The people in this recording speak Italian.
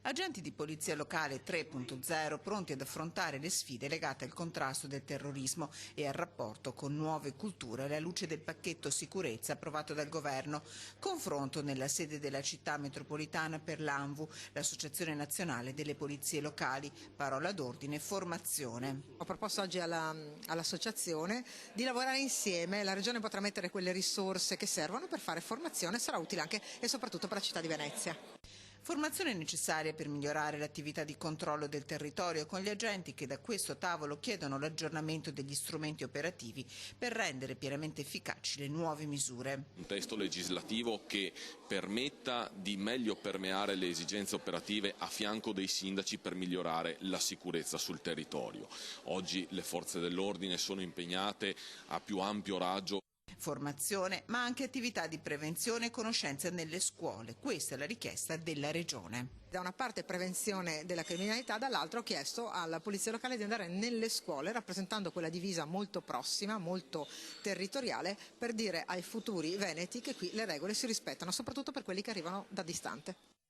Agenti di polizia locale 3.0 pronti ad affrontare le sfide legate al contrasto del terrorismo e al rapporto con nuove culture alla luce del pacchetto sicurezza approvato dal governo. Confronto nella sede della città metropolitana per l'ANVU, l'Associazione Nazionale delle Polizie Locali. Parola d'ordine: formazione. Ho proposto oggi all'associazione di lavorare insieme. La Regione potrà mettere quelle risorse che servono per fare formazione, sarà utile anche e soprattutto per la città di Venezia. Formazione necessaria per migliorare l'attività di controllo del territorio con gli agenti che da questo tavolo chiedono l'aggiornamento degli strumenti operativi per rendere pienamente efficaci le nuove misure. Un testo legislativo che permetta di meglio permeare le esigenze operative a fianco dei sindaci per migliorare la sicurezza sul territorio. Oggi le forze dell'ordine sono impegnate a più ampio raggio. Formazione, ma anche attività di prevenzione e conoscenza nelle scuole. Questa è la richiesta della Regione. Da una parte prevenzione della criminalità, dall'altra ho chiesto alla Polizia Locale di andare nelle scuole rappresentando quella divisa molto prossima, molto territoriale, per dire ai futuri veneti che qui le regole si rispettano, soprattutto per quelli che arrivano da distante.